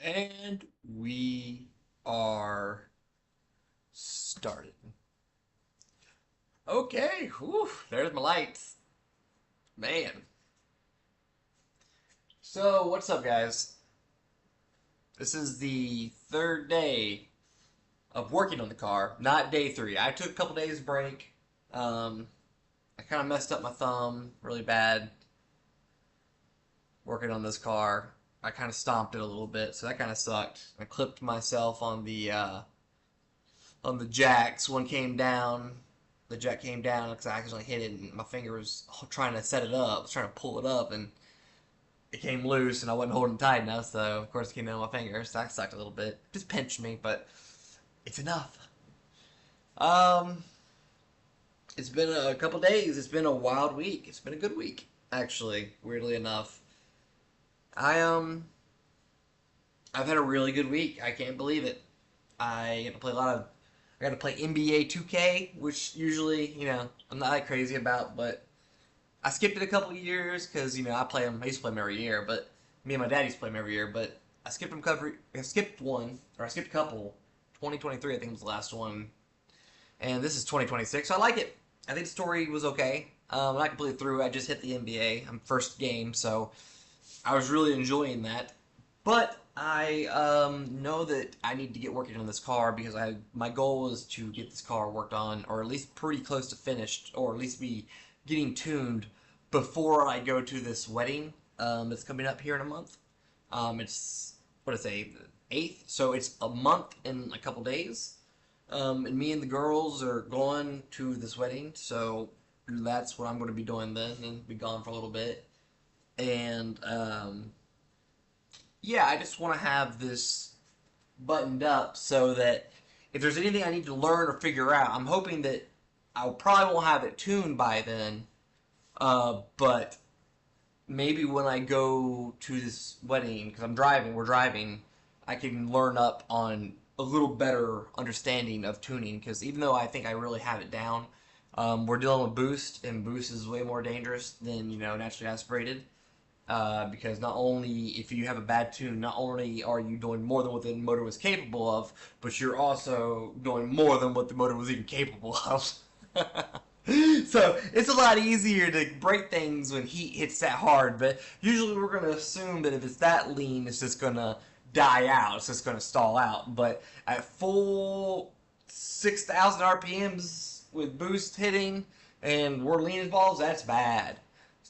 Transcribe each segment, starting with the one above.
And we are started. Okay, whew, there's my lights. Man. So, what's up, guys? This is the third day of working on the car, not day three. I took a couple days break. Um, I kind of messed up my thumb really bad working on this car. I kind of stomped it a little bit, so that kind of sucked. I clipped myself on the jacks. One came down. The jack came down because I accidentally hit it, and my finger was trying to set it up. I was trying to pull it up, and it came loose, and I wasn't holding tight enough. So of course it came down my finger. So that sucked a little bit. Just pinched me, but it's enough. Um, it's been a couple days. It's been a wild week. It's been a good week, actually. Weirdly enough, I I've had a really good week. I can't believe it. I got to play a lot of I got to play NBA 2K, which usually, I'm not that crazy about, but I skipped it a couple years because, I play them. I used to play them every year, but me and my dad used to play them every year, but I skipped one, or I skipped a couple. 2023, I think was the last one, and this is 2026, so I like it. I think the story was okay. I'm not completely through. I just hit the NBA. I'm first game, so I was really enjoying that. But I know that I need to get working on this car because my goal is to get this car worked on, or at least pretty close to finished, or at least be getting tuned before I go to this wedding that's coming up here in a month. It's what I say, the 8th, so it's a month in a couple days. And me and the girls are going to this wedding, so that's what I'm going to be doing then, and be gone for a little bit. And yeah, I just want to have this buttoned up so that if there's anything I need to learn or figure out, I'm hoping that I probably won't have it tuned by then. But maybe when I go to this wedding, because we're driving, I can learn up on a little better understanding of tuning. Because even though I think I really have it down, we're dealing with boost, and boost is way more dangerous than naturally aspirated. Because not only if you have a bad tune, not only are you doing more than what the motor was capable of, but you're also doing more than what the motor was even capable of. So it's a lot easier to break things when heat hits that hard, but usually we're going to assume that if it's that lean, it's just going to die out, it's just going to stall out. But at full 6,000 RPMs with boost hitting and we're lean involved, that's bad.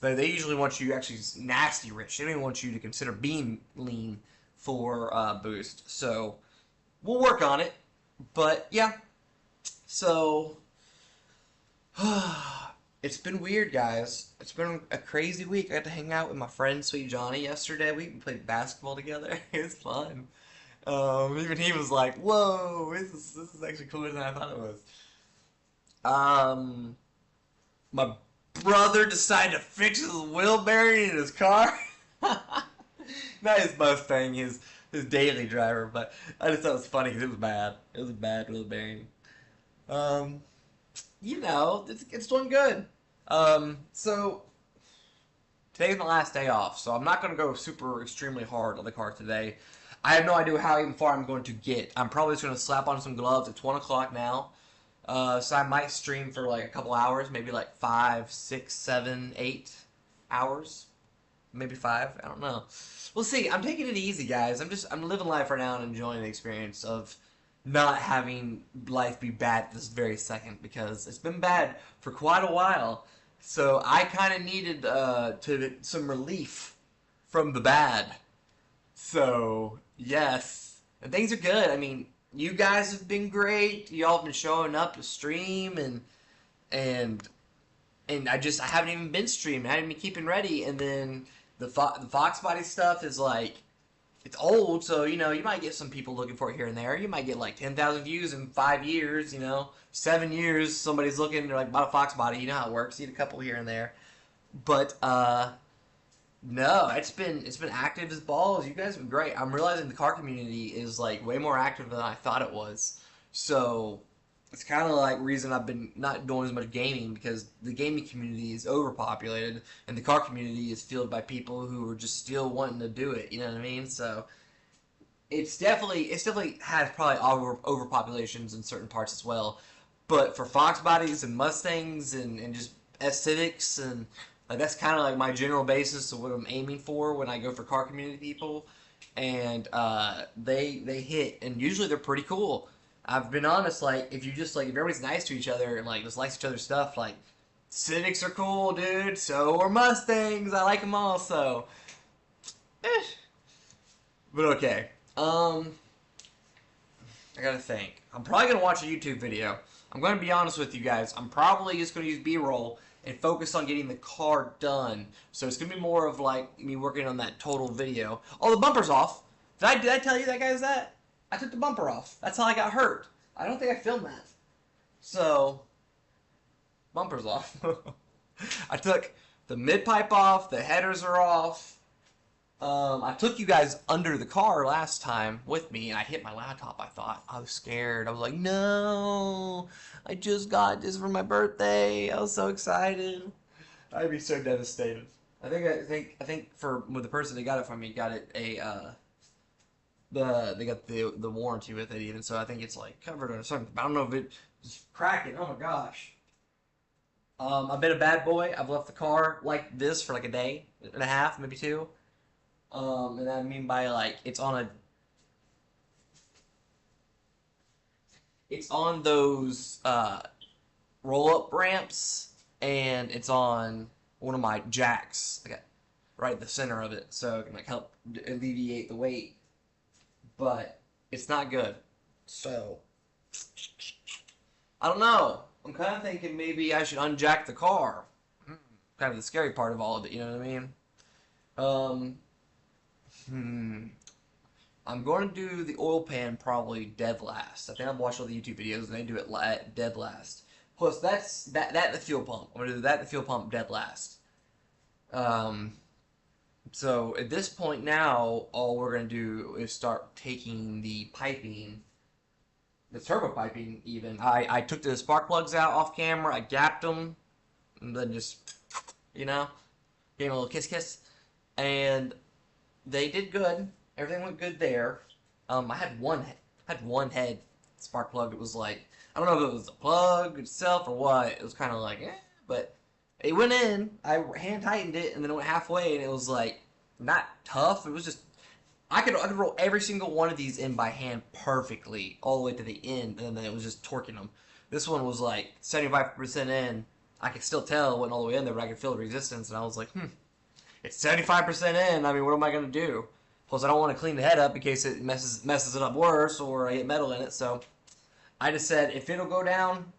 They usually want you actually nasty rich. They don't even want you to consider being lean for boost. So we'll work on it. But yeah, so it's been weird, guys. It's been a crazy week. I got to hang out with my friend Sweet Johnny yesterday. We played basketball together. It was fun. Even he was like, "Whoa, this is actually cooler than I thought it was." Um, my brother decided to fix his wheel bearing in his car. Not his Mustang, his daily driver, but I just thought it was funny because it was bad. It was a bad wheel bearing. Um, it's doing good. So today's my last day off, so I'm not going to go super extremely hard on the car today. I have no idea how even far I'm going to get. I'm probably just going to slap on some gloves. It's 1 o'clock now. So I might stream for like a couple hours, maybe like 5, 6, 7, 8 hours, maybe 5. I don't know. We'll see. I'm taking it easy, guys. I'm living life right now and enjoying the experience of not having life be bad this very second because it's been bad for quite a while. So I kind of needed some relief from the bad. So yes, and things are good. I mean, you guys have been great. Y'all have been showing up to stream and I haven't even been streaming. I haven't been keeping ready. And then the Foxbody stuff is like it's old, so you might get some people looking for it here and there. You might get like 10,000 views in 5 years. 7 years somebody's looking. They're like about a Foxbody. You know how it works. You get a couple here and there, but no, it's been active as balls. You guys have been great. I'm realizing the car community is like way more active than I thought it was. So it's kind of like reason I've been not doing as much gaming because the gaming community is overpopulated and the car community is filled by people who are just still wanting to do it. You know what I mean? So it's definitely has probably overpopulations in certain parts as well. But for Fox bodies and Mustangs and just Civics and like that's kind of like my general basis of what I'm aiming for when I go for car community people, and they hit, and usually they're pretty cool. I've been honest, like if you just like if everybody's nice to each other and like just likes each other's stuff, like Civics are cool, dude. So are Mustangs. I like them all. So, eh. But okay. I gotta think. I'm probably gonna watch a YouTube video. I'm gonna be honest with you guys. I'm probably just gonna use B-roll and focus on getting the car done. So it's gonna be more of like me working on that total video. Oh, the bumper's off. Did I tell you that, guys? That I took the bumper off. That's how I got hurt. I don't think I filmed that. So bumper's off. I took the mid pipe off. The headers are off. I took you guys under the car last time with me, and I hit my laptop. I thought I was scared. I was like, "No, I just got this for my birthday. I was so excited. I'd be so devastated." I think for with the person that got it from me, got it they got the warranty with it even. So I think it's like covered or something. I don't know if it's cracking. Oh my gosh. I've been a bad boy. I've left the car like this for like a day and a half, maybe two. And I mean by like it's on those roll-up ramps, and it's on one of my jacks, like right in the center of it, so it can like help alleviate the weight. But it's not good. So I don't know. I'm kind of thinking maybe I should unjack the car. Kind of the scary part of all of it, you know what I mean? I'm going to do the oil pan probably dead last. I think I've watched all the YouTube videos and they do it dead last. Plus, that's the fuel pump. I'm going to do that the fuel pump dead last. So at this point now, all we're going to do is start taking the piping, the turbo piping even. I took the spark plugs out off camera. I gapped them, and then just, you know, gave them a little kiss kiss. And they did good. Everything went good there. I had one head spark plug. It was like, I don't know if it was the plug itself or what. It was kind of like, but it went in. I hand tightened it, and then it went halfway, and it was like not tough. It was just I could roll every single one of these in by hand perfectly all the way to the end, and then it was just torquing them. This one was like 75% in. I could still tell it went all the way in there, but I could feel the resistance, and I was like, it's 75% in. I mean, what am I going to do? Plus, I don't want to clean the head up in case it messes it up worse or I get metal in it. So I just said, if it'll go down,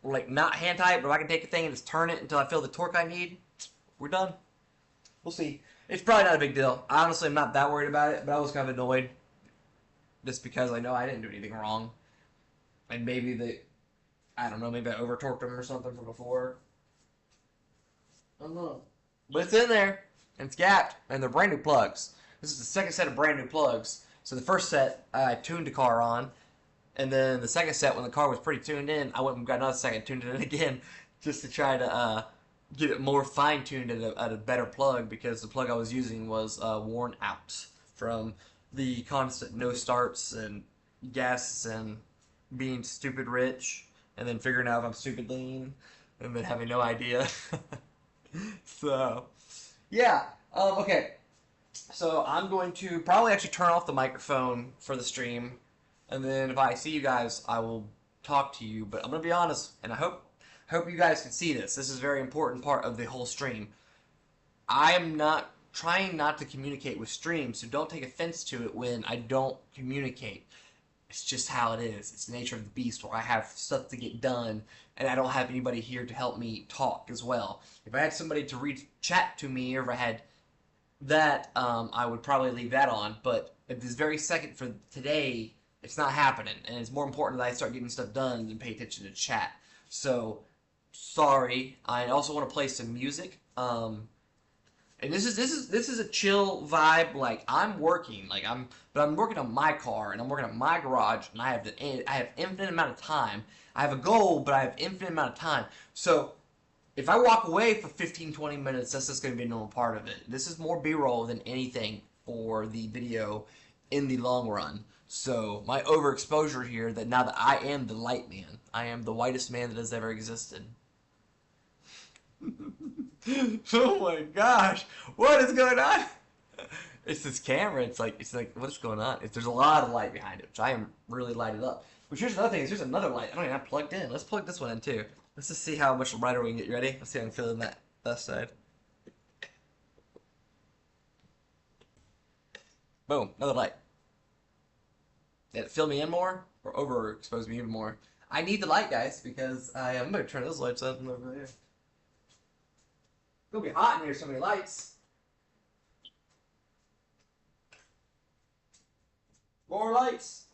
like not hand tight, but if I can take a thing and just turn it until I feel the torque I need, we're done. We'll see. It's probably not a big deal. Honestly, I'm not that worried about it, but I was kind of annoyed just because I know I didn't do anything wrong. And maybe I don't know, maybe I over-torqued them or something from before. I don't know. But it's in there, and it's gapped, and they're brand new plugs. This is the second set of brand new plugs. So the first set, I tuned the car on, and then the second set, when the car was pretty tuned in, I went and got another second, tuned it in again, just to try to get it more fine-tuned at a better plug, because the plug I was using was worn out from the constant no starts and gas and being stupid rich, and then figuring out if I'm stupid lean, and then having no idea. So, yeah. Okay. So I'm going to probably actually turn off the microphone for the stream, and then if I see you guys, I will talk to you. But I'm gonna be honest, and I hope you guys can see this. This is a very important part of the whole stream. I am not trying not to communicate with stream, so don't take offense to it when I don't communicate. It's just how it is. It's the nature of the beast, where I have stuff to get done, and I don't have anybody here to help me talk as well. If I had somebody to read chat to me, or if I had that, I would probably leave that on. But at this very second for today, it's not happening, and it's more important that I start getting stuff done than pay attention to chat. So, sorry. I also want to play some music. And this is a chill vibe. Like I'm working, but I'm working on my car, and I'm working on my garage, and I have infinite amount of time. I have a goal, but I have infinite amount of time. So if I walk away for 15, 20 minutes, that's just going to be a normal part of it. This is more B-roll than anything for the video, in the long run. So my overexposure here, that now that I am the light man, I am the whitest man that has ever existed. Oh my gosh, what is going on? It's this camera. It's like what's going on? There's a lot of light behind it, which I am really lighted up. But here's another thing. Here's another light. I don't even have plugged in. Let's plug this one in too. Let's just see how much brighter we can get. You ready? Let's see how I'm feeling that side. Boom, another light. Did it fill me in more or overexpose me even more? I need the light, guys, because I'm gonna turn those lights up over there. It's gonna be hot in here. So many lights. More lights.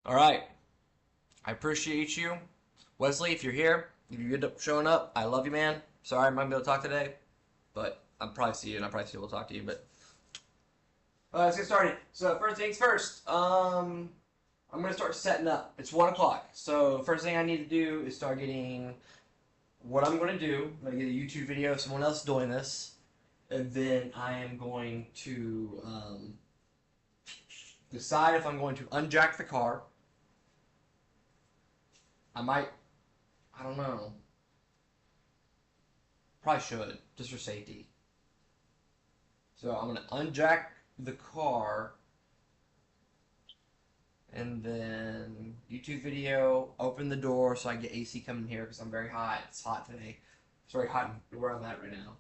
All right. I appreciate you, Wesley. If you're here, if you end up showing up, I love you, man. Sorry I'm not gonna be able to talk today, but I'll probably see you, and I'll probably still will talk to you. But let's get started. So first things first. I'm gonna start setting up. It's 1 o'clock. So first thing I need to do is start getting what I'm gonna do. I'm gonna get a YouTube video of someone else doing this, and then I am going to decide if I'm going to unjack the car. I might. I don't know. Probably should, just for safety. So I'm gonna unjack the car, and then YouTube video, open the door so I get AC coming here because I'm very hot. It's hot today. It's very hot where I'm at right now.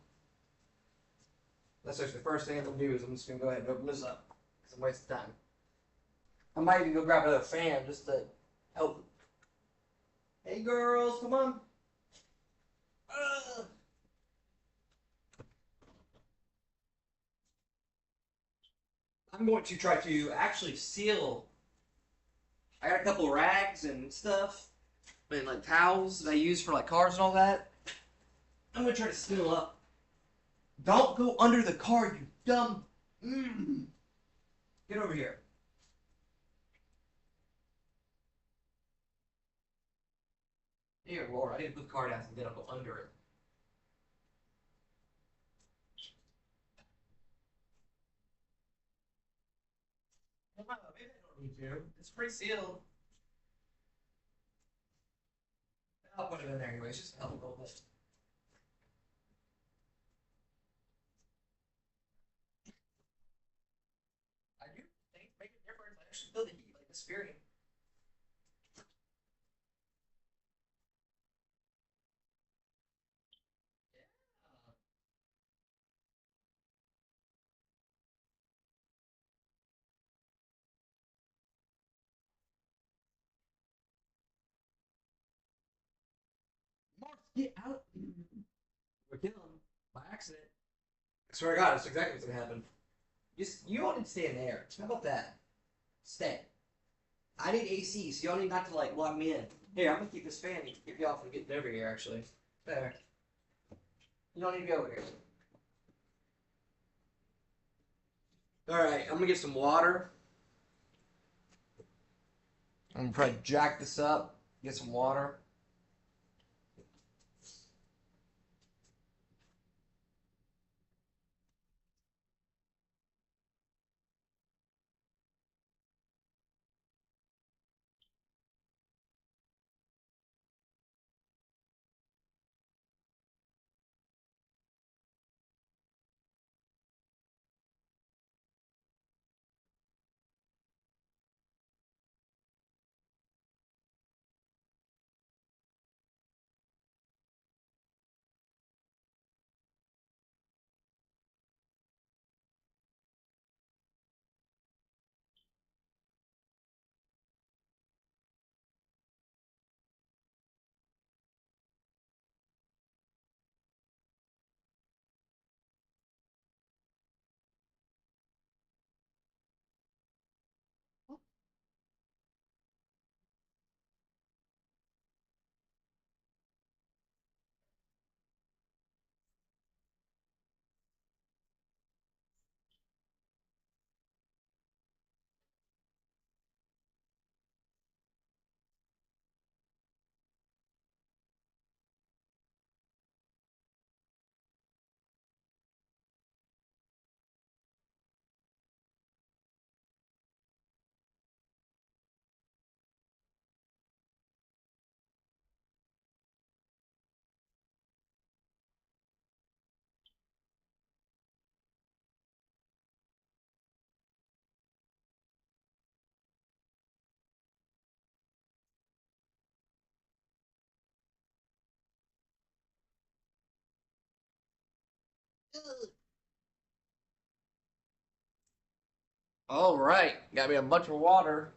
That's just the first thing I'm gonna do is I'm just gonna go ahead and open this up because I'm wasting time. I might even go grab another fan just to help. Hey girls, come on. Ugh. I'm going to try to actually seal. I got a couple of rags and stuff, and like towels that I use for like cars and all that. I'm gonna try to seal up. Don't go under the car, you dumb. Get over here. Here, Laura, I need to put the car down and then I'll go under it. Maybe I don't need to. It's pre-sealed. I'll put it in there anyways, just to help a little bit. I do think make a difference. I actually feel the heat, like the steering. Yeah. Mark, get out. We're killing him by accident. I swear to God, that's exactly what's gonna happen. You don't need to stay in there. How about that? Stay. I need AC, so y'all need not to like lock me in. Here, I'm gonna keep this fan to keep y'all from getting over here. Actually, there. You don't need to be over here. All right, I'm gonna get some water. I'm gonna probably jack this up. Get some water. All right, got me a bunch of water.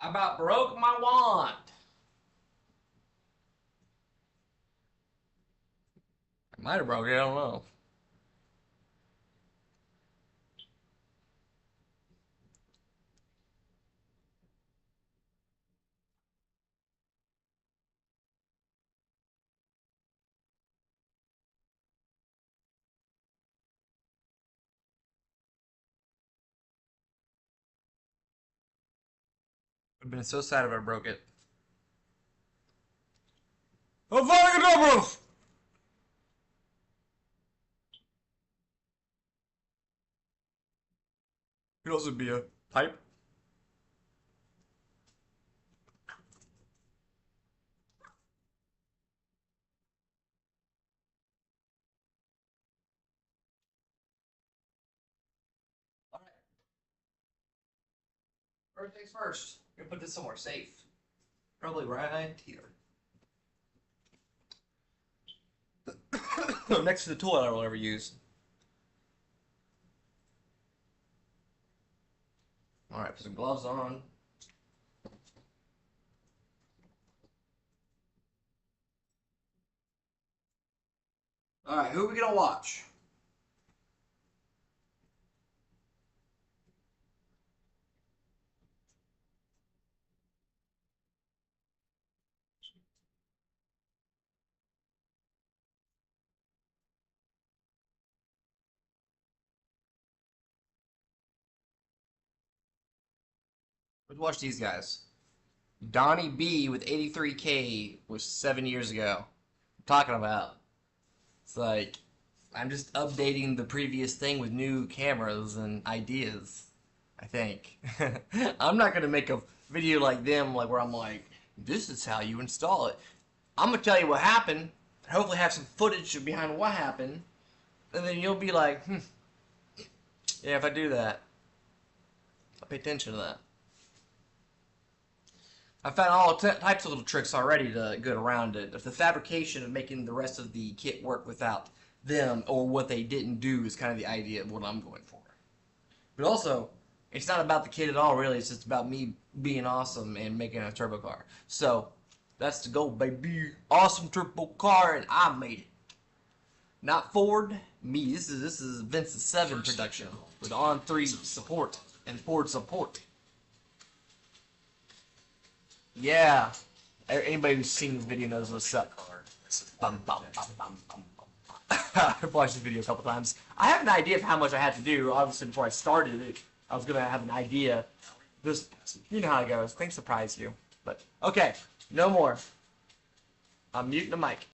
I about broke my wand. I might have broke it. I don't know. I've been so sad if I broke it. I'm finding a double. Could also be a pipe. All right. First things first. I'm gonna put this somewhere safe. Probably right here. Next to the tool I don't ever use. All right, put some gloves on. All right, who are we gonna watch? Let's watch these guys. Donnie B with 83K was 7 years ago. I'm talking about. It's like I'm just updating the previous thing with new cameras and ideas. I think I'm not gonna make a video like them, like where I'm like, this is how you install it. I'm gonna tell you what happened. Hopefully, have some footage behind what happened, and then you'll be like, yeah, if I do that, I'll pay attention to that. I found all types of little tricks already to get around it. If the fabrication of making the rest of the kit work without them or what they didn't do is kind of the idea of what I'm going for. But also, it's not about the kit at all, really. It's just about me being awesome and making a turbo car. So, that's the goal, baby. Awesome turbo car, and I made it. Not Ford, me. This is Vince's 7 production with on-3 support and Ford support. Yeah. Anybody who's seen this video knows what's up. Bum, bum, bum, bum, bum, bum. I've watched this video a couple times. I have an idea of how much I had to do. Obviously, before I started it, I was gonna have an idea. Just, you know how it goes. Things surprise you. But okay, no more. I'm muting the mic.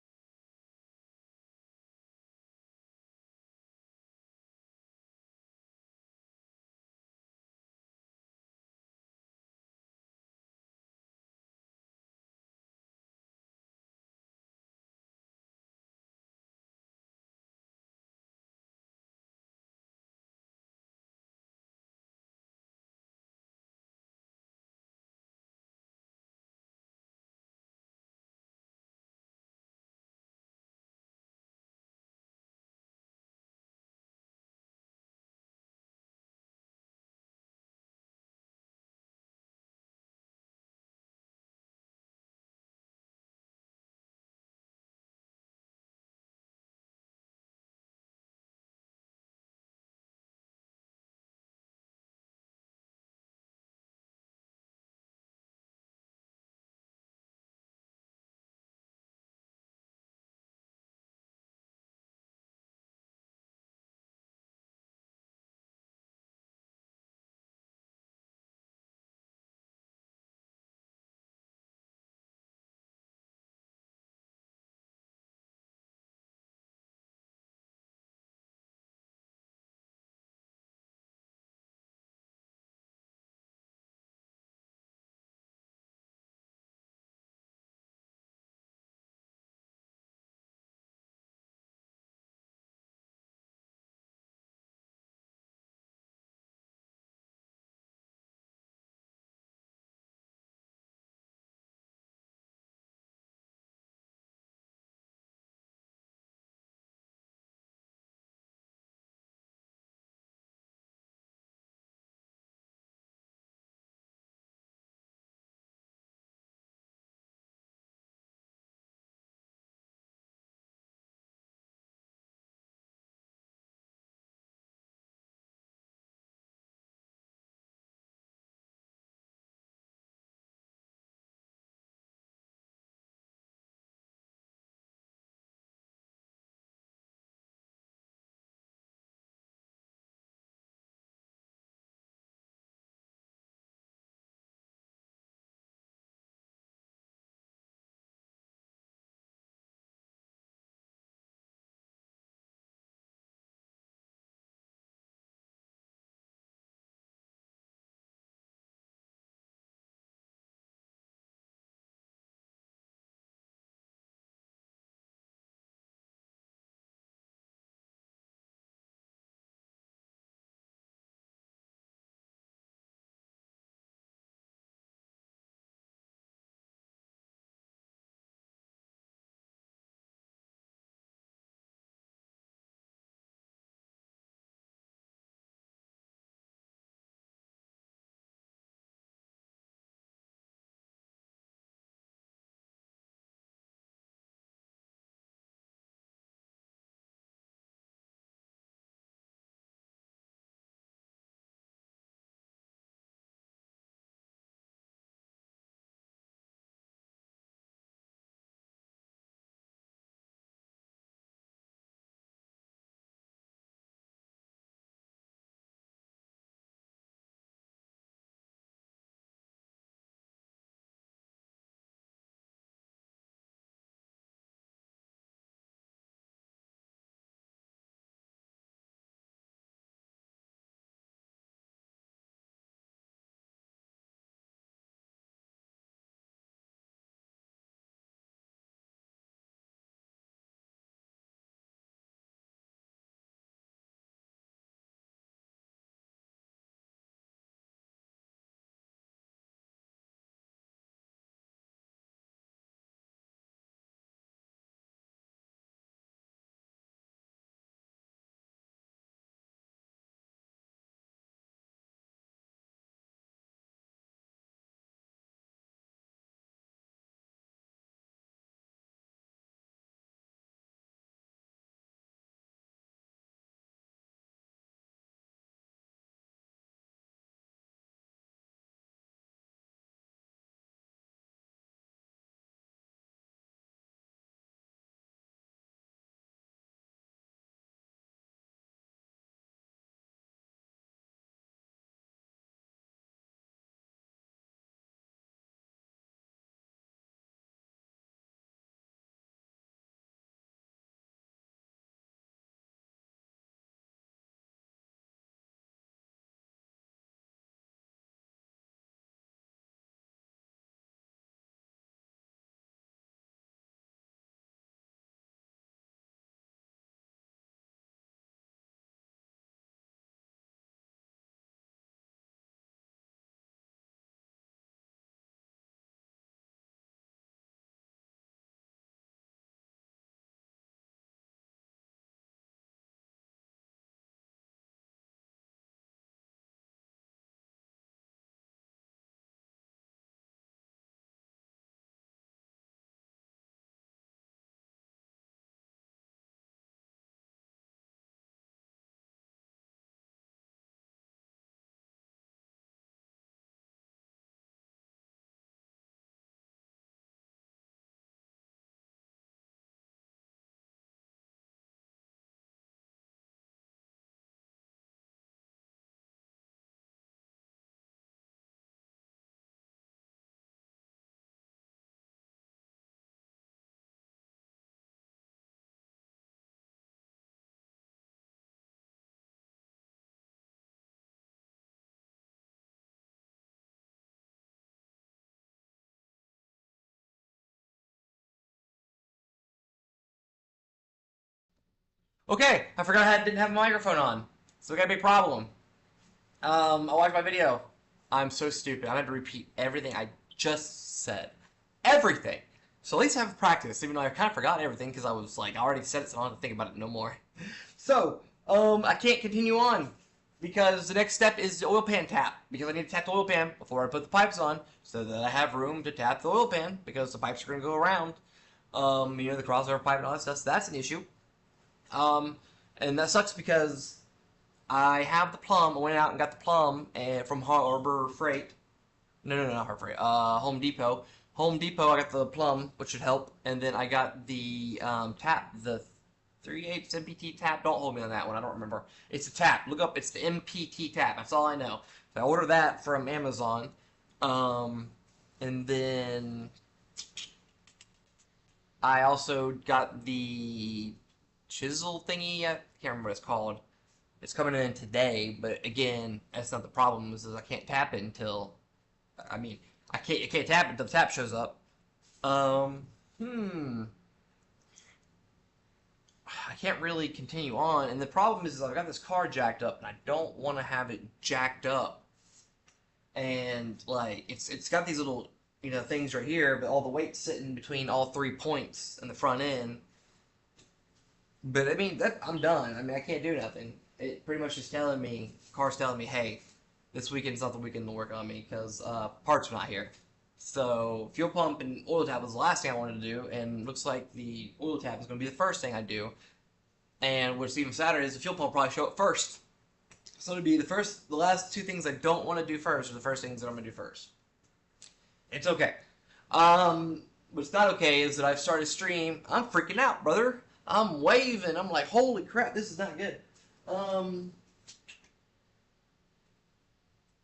Okay, I forgot I didn't have a microphone on. So we got a big problem. I watched my video. I'm so stupid. I had to repeat everything I just said. Everything. So at least I have practice, even though I kind of forgot everything because I was like, I already said it, so I don't have to think about it no more. So, I can't continue on because the next step is the oil pan tap because I need to tap the oil pan before I put the pipes on so that I have room to tap the oil pan because the pipes are going to go around. The crossover pipe and all that stuff. So that's an issue. Um, and that sucks because I have the plum. I went out and got the plum from Harbor Freight. No, not Harbor Freight. Home Depot. Home Depot. I got the plum, which should help, and then I got the tap, the 3/8 MPT tap. Don't hold me on that one. I don't remember. It's a tap. Look up. It's the MPT tap. That's all I know. So I ordered that from Amazon, and then I also got the chisel thingy. I can't remember what it's called. It's coming in today, but again, that's not the problem. Is I can't tap it until, I mean, I can't tap it until the tap shows up. Um, hmm. I can't really continue on, and the problem is I've got this car jacked up, and I don't want to have it jacked up. And like, it's got these little things right here, but all the weight's sitting between all 3 points in the front end. But I mean, I'm done. I mean, I can't do nothing. It pretty much is telling me, car's telling me, hey, this weekend's not the weekend to work on me because parts are not here. So fuel pump and oil tap was the last thing I wanted to do, and looks like the oil tap is going to be the first thing I do. And what's even sadder is the fuel pump will probably show up first. So it'd be the last two things I don't want to do first are the first things that I'm going to do first. It's okay. What's not okay is that I've started a stream. I'm freaking out, brother. I'm waving. I'm like, holy crap, this is not good. Um,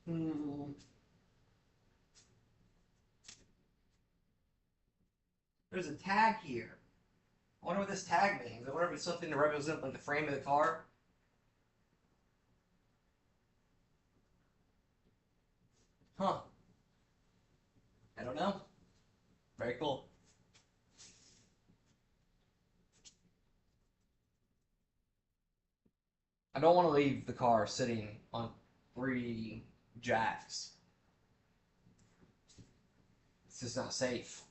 hmm, there's a tag here. I wonder what this tag means. I wonder if it's something to represent like the frame of the car. Huh. I don't know. Very cool. I don't want to leave the car sitting on 3 jacks. It's just not safe.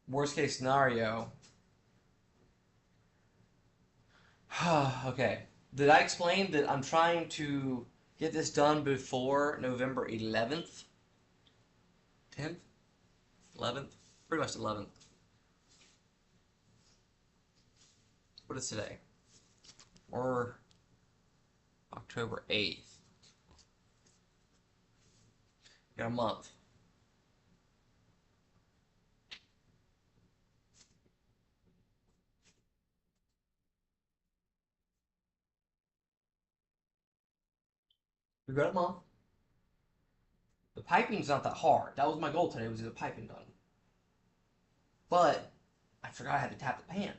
Worst case scenario. Okay. Did I explain that I'm trying to get this done before November 11th? 10th? 11th? Pretty much 11th. What is today? Or October 8th. Got a month. We got a month. The piping's not that hard. That was my goal today, was to get the piping done. But I forgot I had to tap the pan.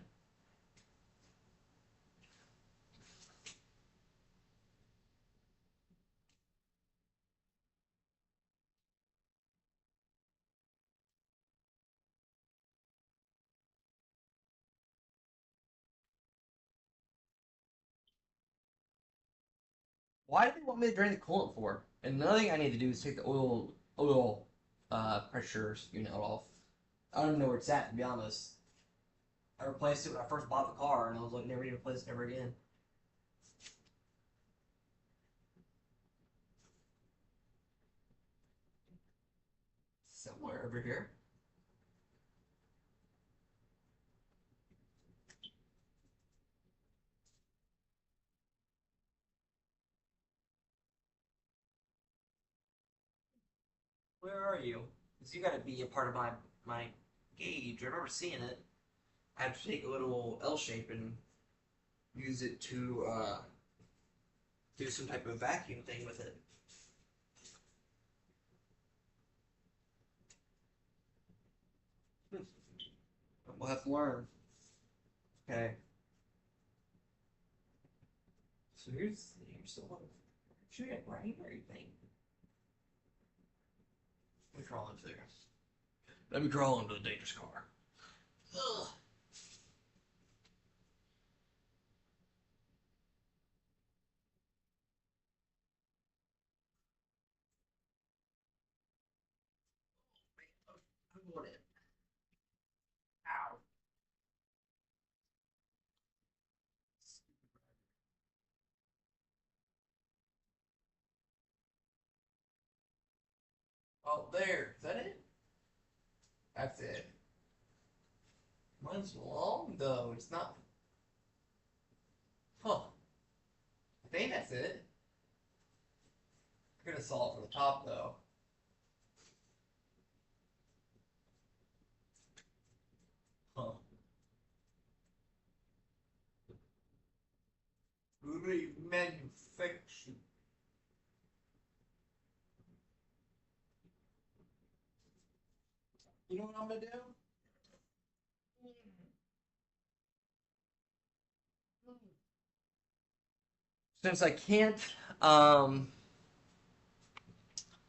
Why do they want me to drain the coolant for? And another thing I need to do is take the oil pressures unit off. I don't even know where it's at, to be honest. I replaced it when I first bought the car, and I was like, never need to replace it ever again. Somewhere over here. Where are you? Because you got to be a part of my gauge. I remember seeing it. I have to take a little L shape and use it to do some type of vacuum thing with it. We'll have to learn. Okay. So here's the one. Should we get right or you think? Let me crawl into there. Let me crawl into the dangerous car. Ugh. Oh, there. Is that it? That's it. Mine's long, though. It's not. Huh. I think that's it. I could have saw it from the top, though. Huh. Remanufactured. You know what I'm gonna do? Since I can't, um,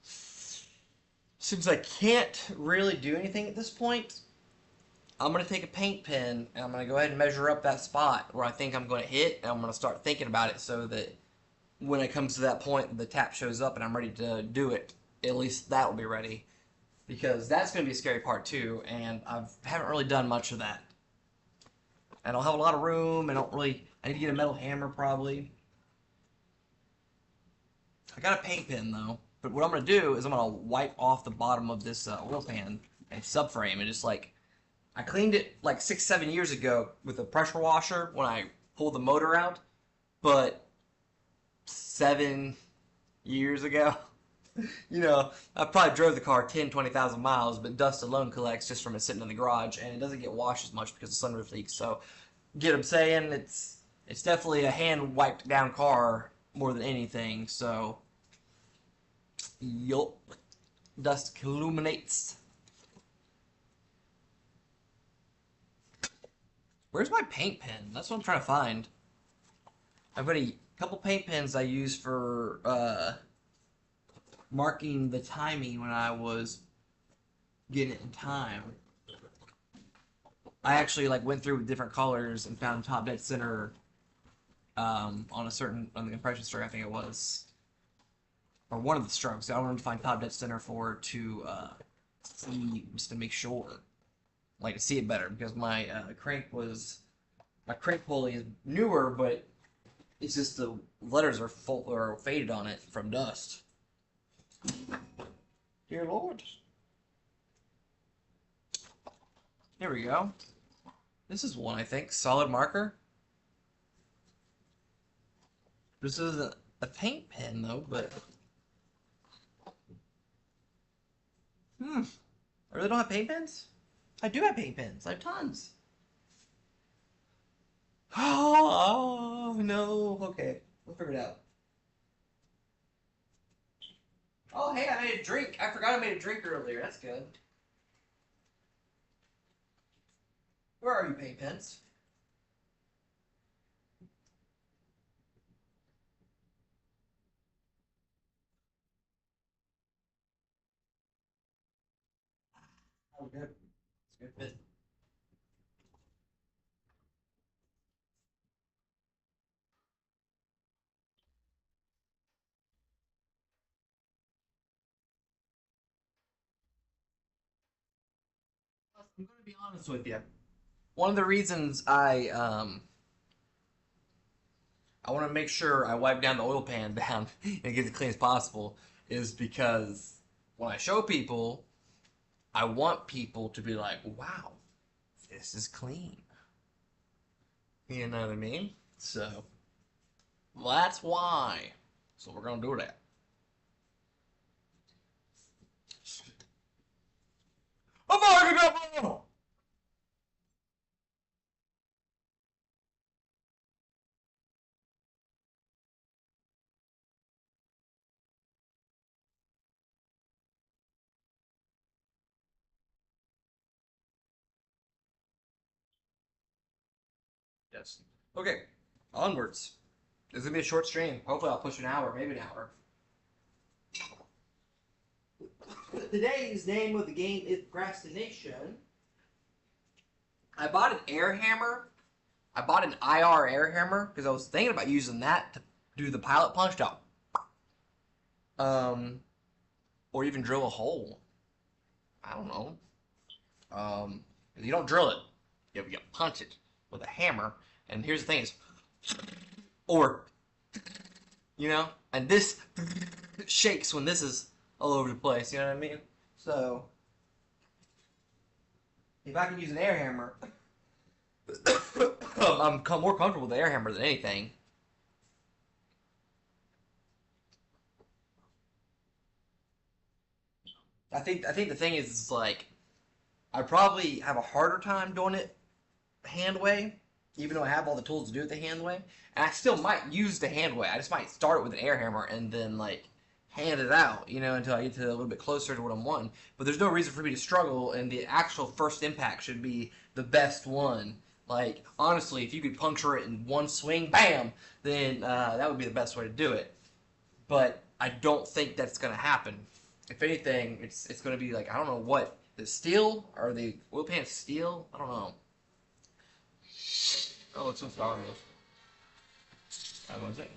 since I can't really do anything at this point, I'm gonna take a paint pen and I'm gonna go ahead and measure up that spot where I think I'm gonna hit, and I'm gonna start thinking about it so that when it comes to that point, the tap shows up and I'm ready to do it. At least that will be ready, because that's gonna be a scary part too, and haven't really done much of that. I don't have a lot of room. I need to get a metal hammer probably. I got a paint pen though. But what I'm gonna do is I'm gonna wipe off the bottom of this oil pan and subframe, and just like I cleaned it like 6, 7 years ago with a pressure washer when I pulled the motor out, but 7 years ago, I probably drove the car 10, 20,000 miles, but dust alone collects just from it sitting in the garage, and it doesn't get washed as much because the sunroof leaks. So, get what I'm saying? It's definitely a hand wiped down car more than anything. So, yup, dust illuminates. Where's my paint pen? That's what I'm trying to find. I've got a couple paint pens I use for marking the timing when I was getting it in time. I actually like went through with different colors and found top dead center on the compression stroke, I think it was, or one of the strokes. I wanted to find top dead center for to see, just to make sure, like to see it better, because my crank pulley is newer, but it's just the letters are full or faded on it from dust. Dear Lord. Here we go. This is one, I think. Solid marker. This is a paint pen, though, but... I really don't have paint pens? I do have paint pens. I have tons. Oh, no. Okay. We'll figure it out. Oh, hey, I made a drink. I forgot I made a drink earlier. That's good. Where are you, paint pens? Oh, good. It's good. I'm going to be honest with you. One of the reasons I want to make sure I wipe down the oil pan down and get it as clean as possible is because when I show people, I want people to be like, wow, this is clean. You know what I mean? So, that's why. So we're going to do that. Yes. Okay, onwards. This is going to be a short stream. Hopefully I'll push an hour, maybe an hour. Today's name of the game is Procrastination. I bought an air hammer. I bought an IR air hammer because I was thinking about using that to do the pilot punch out. Or even drill a hole. I don't know. You don't drill it. You punch it with a hammer. And here's the thing is, or, and this shakes when this is all over the place. You know what I mean? So if I can use an air hammer, I'm more comfortable with the air hammer than anything. I think the thing is like I probably have a harder time doing it hand way, even though I have all the tools to do it the hand way. And I still might use the hand way. I just might start with an air hammer and then like hand it out, until I get to a little bit closer to what I'm wanting. But there's no reason for me to struggle, and the actual first impact should be the best one. Like honestly, if you could puncture it in one swing, bam, then that would be the best way to do it. But I don't think that's gonna happen. If anything, it's gonna be like I don't know what the steel or the oil pan steel. I don't know. Oh, it's so sorry. I was it.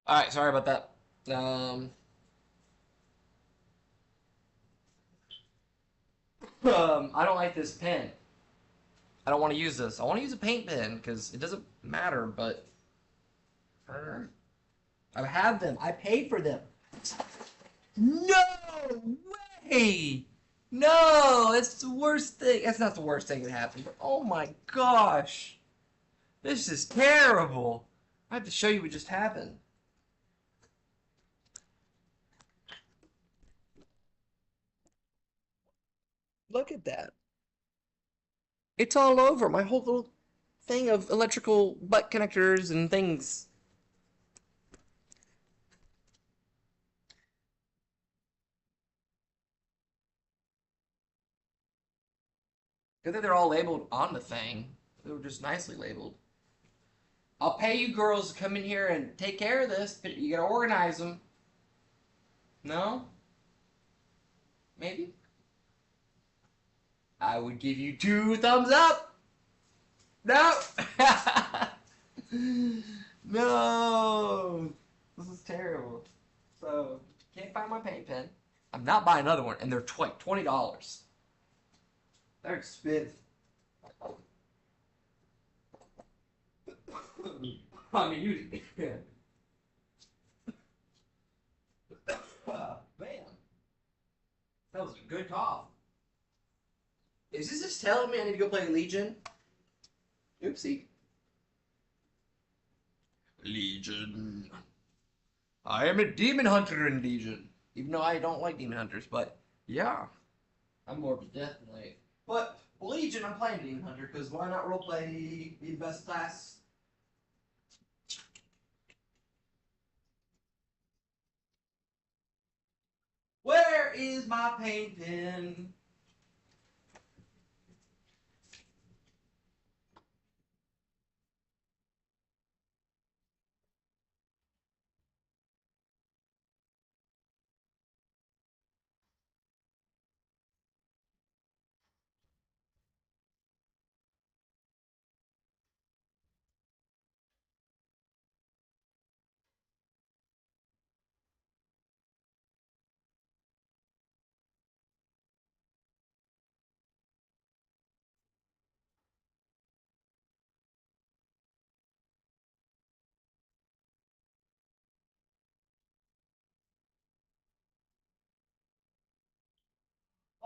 All right, sorry about that. I don't like this pen. I don't want to use this. I want to use a paint pen because it doesn't matter. But I have them. I paid for them. No way! No, it's the worst thing. That's not the worst thing that happened. But oh my gosh, this is terrible. I have to show you what just happened. Look at that. It's all over my whole little thing of electrical butt connectors and things. Good that they're all labeled on the thing. They were just nicely labeled. I'll pay you girls to come in here and take care of this, but you gotta organize them. No? Maybe? I would give you 2 thumbs up. No! No! This is terrible. So, can't find my paint pen. I'm not buying another one, and they're $20. They're expensive. I mean, you. Man, that was a good cough. Is this just telling me I need to go play Legion? Oopsie. Legion. I am a demon hunter in Legion. Even though I don't like demon hunters, but yeah. I'm more of a death knight. But Legion, I'm playing demon hunter because why not roleplay the best class? Where is my paint pen?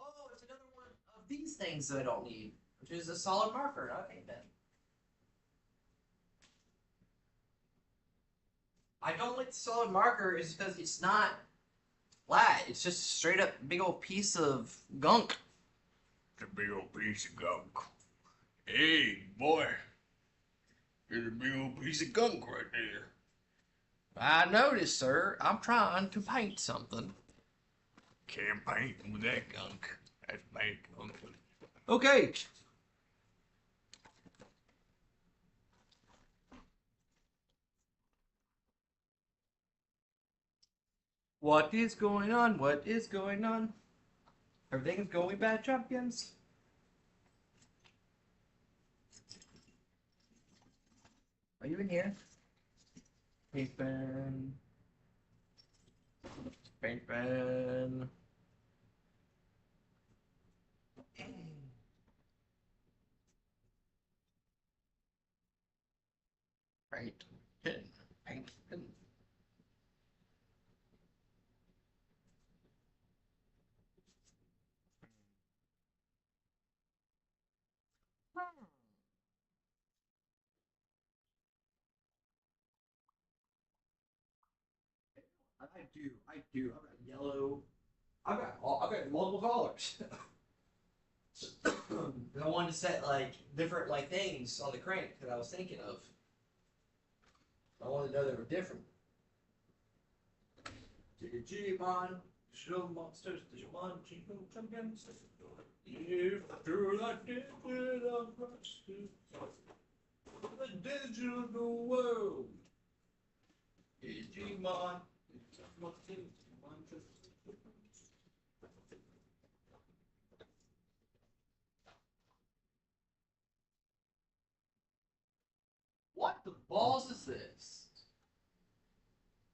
Oh, it's another one of these things that I don't need, which is a solid marker, not a paint pen. I don't like the solid marker is because it's not flat. It's just a straight up big old piece of gunk. It's a big old piece of gunk. Hey, boy. There's a big old piece of gunk right there. I noticed, sir. I'm trying to paint something. Can't paint with that gunk. That's bad gunk. Okay. What is going on? What is going on? Everything's going bad, champions. Are you in here? Paint pen. Paint pen. Paint pen. Paint pen. I do. I've got yellow. I've got multiple colors. I wanted to set like different like things on the crank that I was thinking of. I wanted to know they were different. Digimon, show monsters, Digimon, Chico champions. If through that did without the digital world. Digimon. What the balls is this?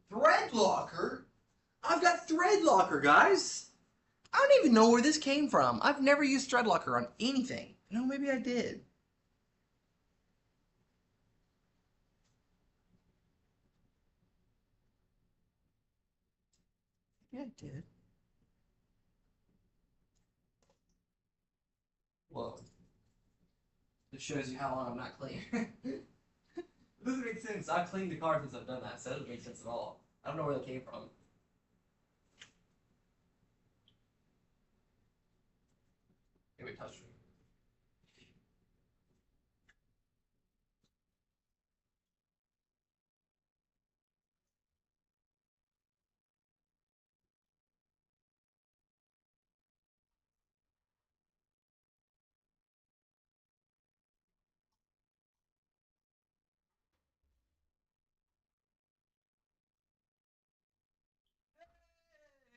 Thread locker? I've got thread locker, guys. I don't even know where this came from. I've never used thread locker on anything. No, maybe I did. Yeah, I did. Whoa. This shows you how long I'm not clean. It doesn't make sense. I've cleaned the car since I've done that, so it doesn't make sense at all. I don't know where that came from. Maybe it touched me.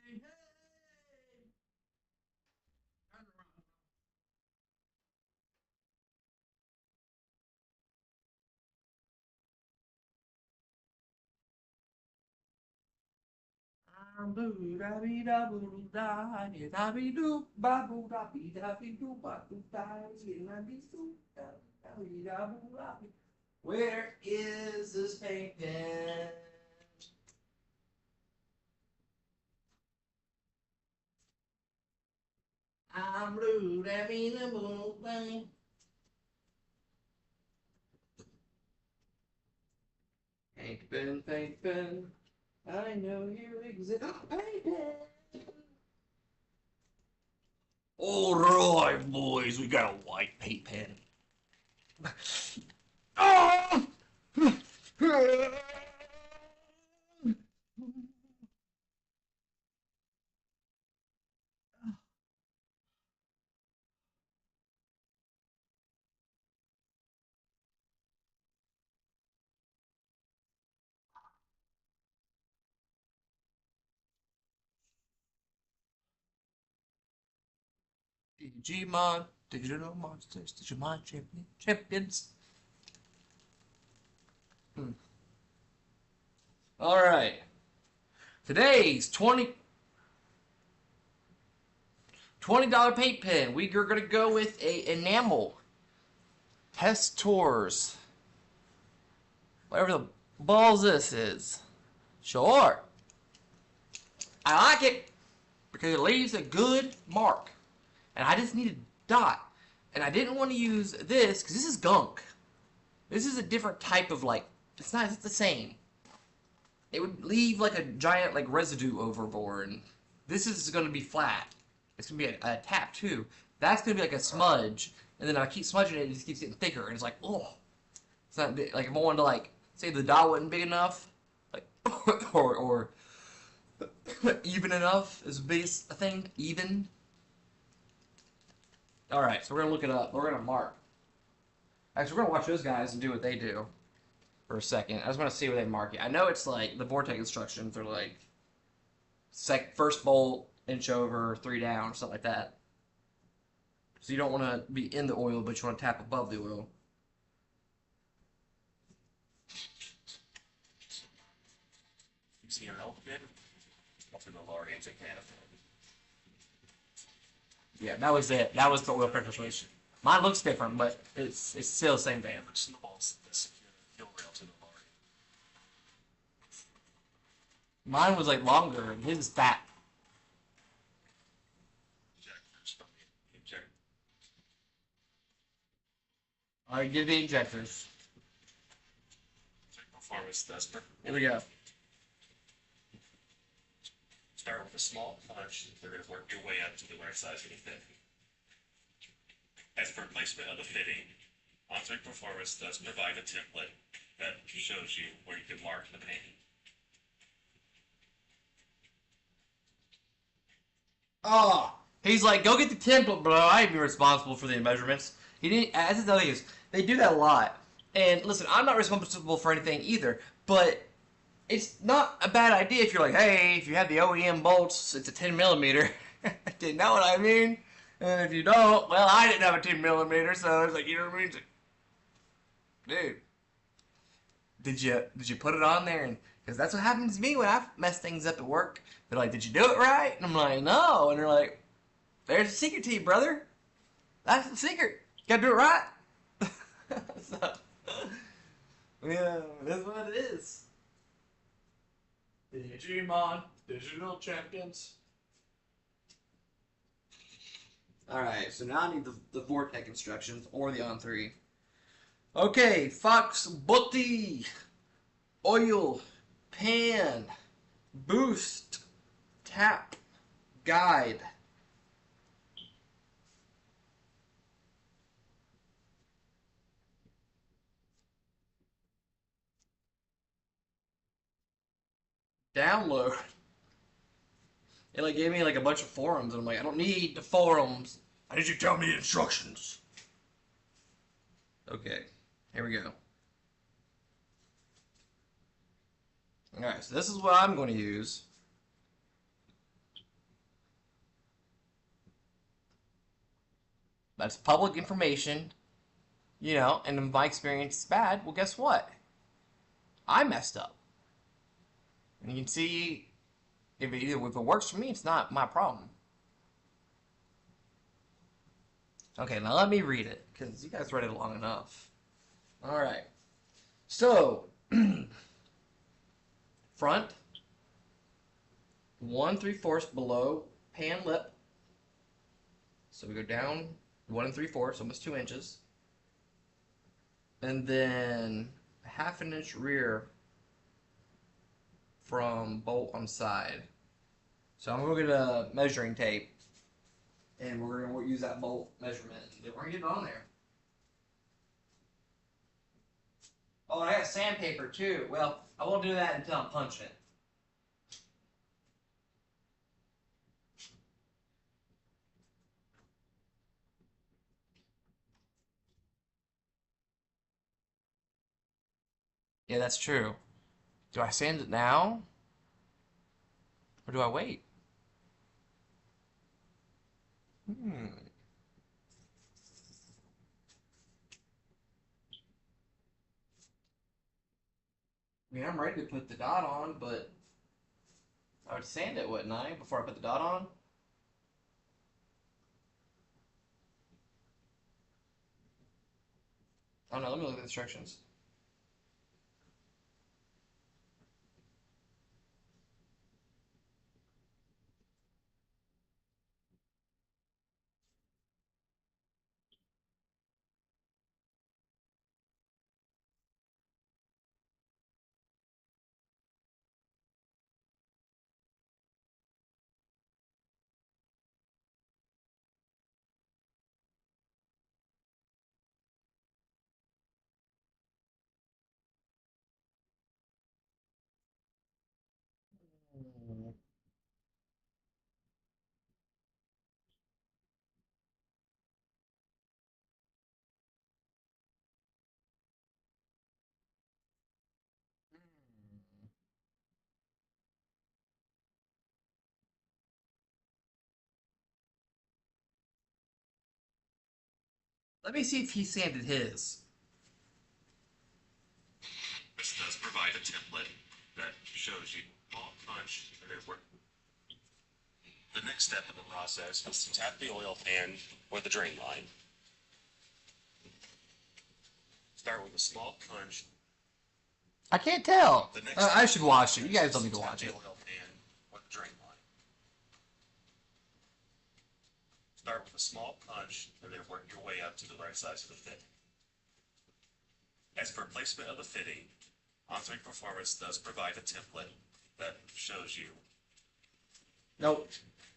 Hey, hey! Turn around. I'm blue, da be da boo da, da be doo ba boo da be da be doo ba doo da, da be doo da be da boo da. Where is this paint pen? I'm blue, da be da boo da. Paint pen. I know you exist. Paint pen. All right, boys, we got a white paint pen. Oh! Digimon, digital monsters, Digimon champions. Hmm. All right. Today's $20 paint pen. We are gonna go with a enamel test tours. Whatever the balls this is. Sure. I like it because it leaves a good mark. And I just need a dot. And I didn't want to use this because this is gunk. This is a different type of it's the same. It would leave like a giant residue overboard. And this is going to be flat. It's going to be a tap too. That's going to be like a smudge. And then I keep smudging it, it just keeps getting thicker. And it's like, oh. It's not big. Like if I wanted to say the dot wasn't big enough, or even enough is a biggest thing. Even. All right, so we're gonna look it up. We're gonna mark. Actually, we're gonna watch those guys and do what they do for a second. I just want to see where they mark it. I know it's the vortex instructions are first bolt, inch over, 3 down, something like that. So you don't want to be in the oil, but you want to tap above the oil. You see an outfit? Up in the lower engine can. Yeah, that was it. That was the oil pressure switch. Mine looks different, but it's still the same thing. Which the balls that secure the fuel rail to the lower end. Mine was longer, and his is fat. Injectors from the injector. All right, give the injectors. Check performance tester. Here we go. Start with a small punch. They're going to work your way up to the right size of the fit. As for placement of the fitting, on-track performance does provide a template that shows you where you can mark the paint. Oh, he's like, go get the template, bro. I ain't be responsible for the measurements. He didn't. As the thing is, they do that a lot. And listen, I'm not responsible for anything either. But it's not a bad idea if you're like, hey, if you have the OEM bolts, it's a 10mm. Do you know what I mean? And if you don't, well, I didn't have a 10mm, so it's like, you know what I mean? It's like, dude, did you put it on there? And because that's what happens to me when I mess things up at work. They're like, did you do it right? And I'm like, no. And they're like, there's a secret to you, brother. That's the secret. You gotta do it right. So, yeah, that's what it is. Digimon, digital champions. Alright, so now I need the Vortex instructions, or the on3. Okay, Foxbody, oil, pan, boost, tap, guide. Download. It gave me a bunch of forums, and I'm like, I don't need the forums. I need you to tell me the instructions. Okay, here we go. Alright, so this is what I'm going to use. That's public information, and in my experience, it's bad. Well, guess what? I messed up. And you can see If it works for me, it's not my problem. Okay, now let me read it, because you guys read it long enough. All right. So, front, 1 3/4 below pan lip. So we go down 1 3/4, almost 2 inches. And then 1/2 inch rear from bolt on side. So I'm going to get a measuring tape, and we're going to use that bolt measurement. Then we're going to get it on there. Oh, and I got sandpaper too. Well, I won't do that until I'm punching it. Yeah, that's true. Do I sand it now? Or do I wait? Hmm. I mean, I'm ready to put the dot on, but I would sand it, wouldn't I, before I put the dot on? Oh no, let me look at the instructions. Let me see if he sanded his. This does provide a template that shows you all punch and it works. The next step in the process is to tap the oil pan or the drain line. Start with a small punch. I can't tell. I should watch it. You guys don't need to Tap watch the it. oil pan or the drain line. Start with a small punch and then work your way up to the right size of the fit. As for placement of the fitting, On3 Performance does provide a template that shows you. Nope.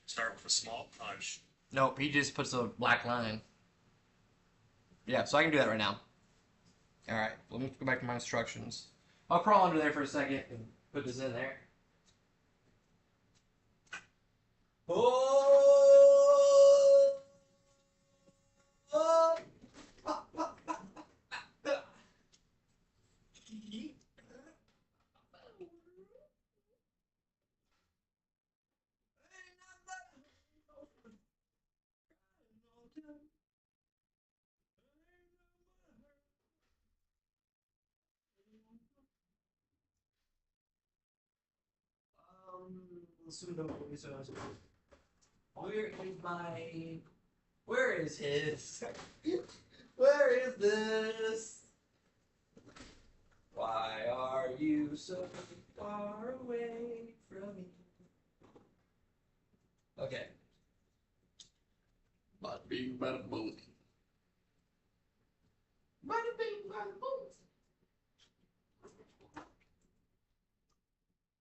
Start with a small punch. Nope, he just puts a black line. Yeah, so I can do that right now. Alright, let me go back to my instructions. I'll crawl under there for a second and put this in there. Oh! Oh! Where is his? Where is this? Why are you so far away from me? Okay. Bada bing, bada boom. Bada bing, bada boom.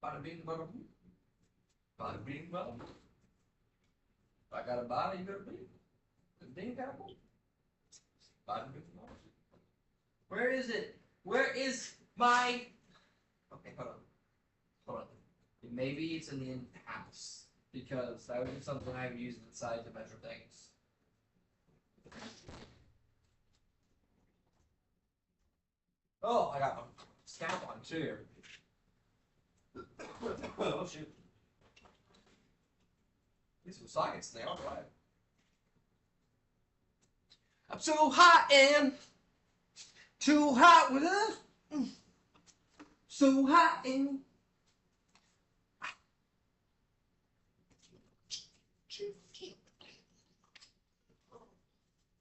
Bada bing, bada boom. Bada bing, bada boom. If I got a body, you got a bing. Ding, got a boom. Bada bing, bada boom. Where is it? Where is my... Okay, hold on. Hold on. Maybe it's in the house. Because that would be something I would use inside to measure things. Oh, I got my scalp on too. Oh shoot. Get some sockets there, alright. I'm so hot and too hot with us. So hot and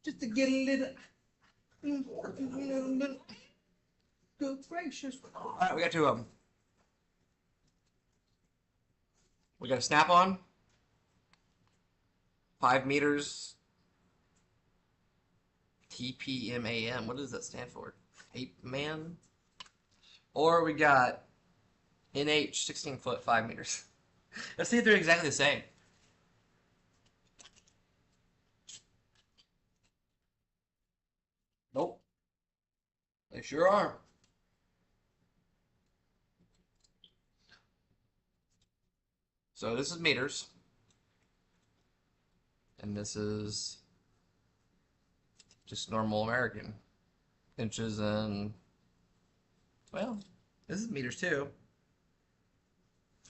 Just to get a little good gracious. All right, we got a snap on 5 meters TPMAM. What does that stand for? Tape man. Or we got NH 16 foot 5 meters. Let's see if they're exactly the same. Nope, they sure are. So this is meters, and this is just normal American inches, and well, this is meters too.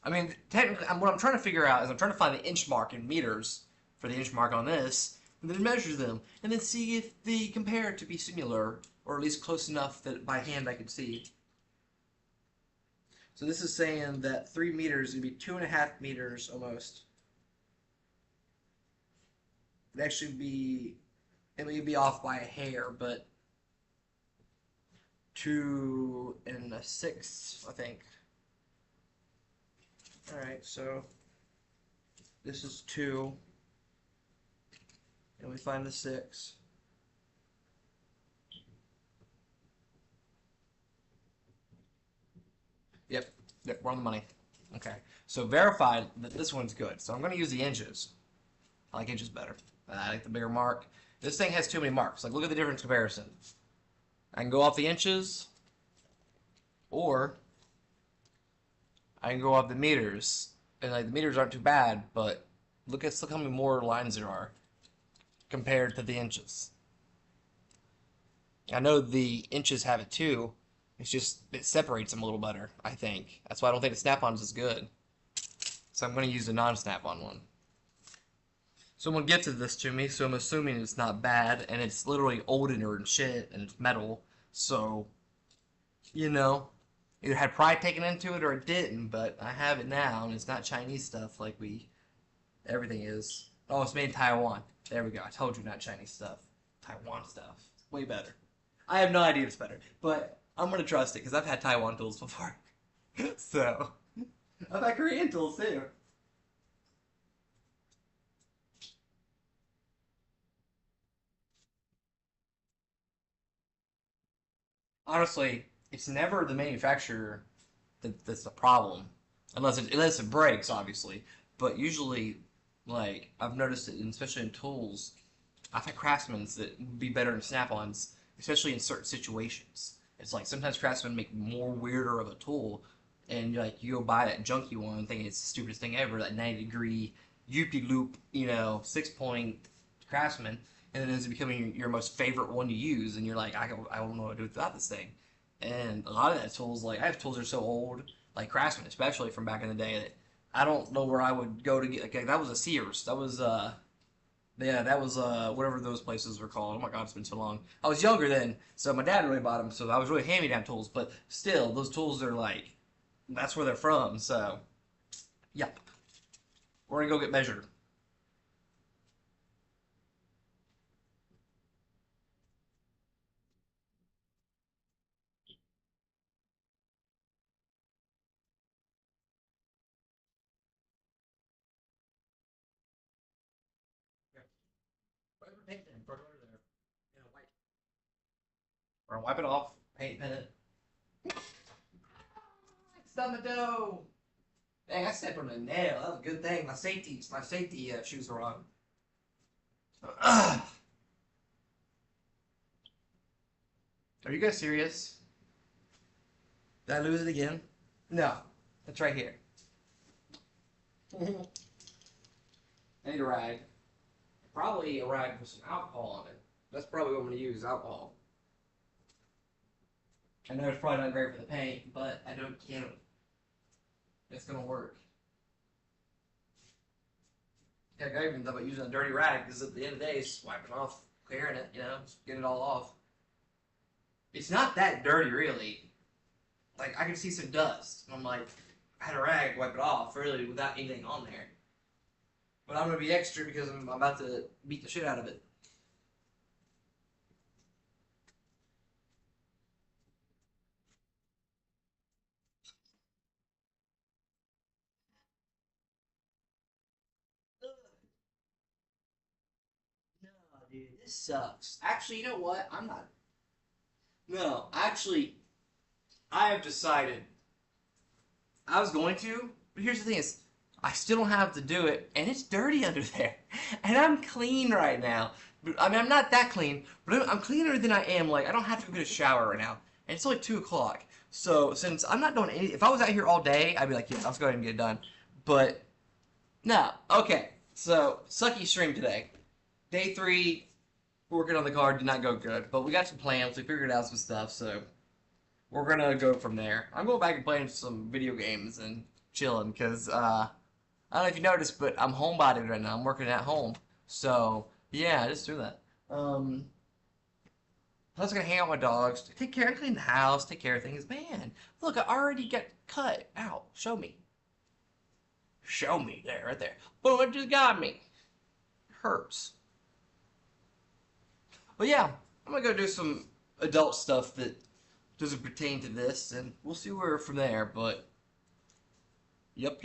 I mean, technically, what I'm trying to figure out is I'm trying to find the inch mark in meters for the inch mark on this, and then measure them, and then see if they compare to be similar, or at least close enough that by hand I could see. So this is saying that 3 meters would be 2.5 meters almost. It'd actually be, it would be off by a hair, but 2 1/6, I think. Alright, so this is 2, and we find the 6. Yep, we're on the money. Okay, so verified that this one's good. So I'm going to use the inches. I like inches better. I like the bigger mark. This thing has too many marks. Like, look at the difference comparison. I can go off the inches, or I can go off the meters. And like the meters aren't too bad, but look how many more lines there are compared to the inches. I know the inches have it too. It's just, it separates them a little better, I think. That's why I don't think the snap-on is as good. So I'm going to use the non-snap-on one. Someone gifted this to me, so I'm assuming it's not bad, and it's literally older and shit, and it's metal. So, you know, either had pride taken into it or it didn't, but I have it now, and it's not Chinese stuff like everything is. Oh, it's made in Taiwan. There we go. I told you, not Chinese stuff. Taiwan stuff. It's way better. I have no idea if it's better, but I'm going to trust it because I've had Taiwan tools before. So, I've had Korean tools too. Honestly, it's never the manufacturer that's the problem, unless it breaks, obviously. But usually, like I've noticed it, especially in tools, I've had craftsmen that would be better in snap-ons, especially in certain situations. It's like sometimes craftsmen make more weirder of a tool, and like you go buy that junky one, thinking it's the stupidest thing ever, that 90-degree Yuppie loop, 6-point craftsman, and then it ends up becoming your most favorite one to use, and you're like, I don't know what to do without this thing. And a lot of that tools, like I have tools that are so old, like craftsman, especially from back in the day, that I don't know where I would go to get. Like, that was a Sears. That was yeah, that was whatever those places were called. Oh my god, it's been so long. I was younger then, so my dad really bought them. So I was really hand-me-down tools, but still, those tools are like, that's where they're from. So, yep, we're gonna go get measured. Paint pen, throw it over there. Wipe. We're gonna wipe it off. Paint pen it. It's on the dough. Dang, I stepped on a nail. That was a good thing. My safety shoes are on. Are you guys serious? Did I lose it again? No. It's right here. I need a rag. Probably a rag with some alcohol on it. That's probably what I'm going to use, alcohol. I know it's probably not great for the paint, but I don't care. It's going to work. Yeah, I even thought about using a dirty rag, because at the end of the day, it's wiping off, clearing it, just getting it all off. It's not that dirty, really. Like, I can see some dust. And I'm like, I had a rag, wipe it off, really, without anything on there. But I'm going to be extra because I'm about to beat the shit out of it. dude, this sucks. Actually, you know what? I'm not. No, actually, I have decided I was going to, but here's the thing: is I still don't have to do it, and it's dirty under there, and I'm clean right now. I mean, I'm not that clean, but I'm cleaner than I am. Like, I don't have to go get a shower right now, and it's only 2 o'clock. So since I'm not doing any, if I was out here all day, I'd be like, yeah, let's go ahead and get it done. But no, okay. So sucky stream today. Day 3, working on the car did not go good, but we got some plans. We figured out some stuff, so we're gonna go from there. I'm going back and playing some video games and chilling because I don't know if you noticed, but I'm homebodied right now. I'm working at home, so yeah, I just do that. I was gonna hang out with my dogs, take care, clean the house, take care of things. Man, look, I already got cut out. Show me. Show me there, right there. Boom! It just got me. Hurts. But yeah, I'm gonna go do some adult stuff that doesn't pertain to this, and we'll see where from there. But yep.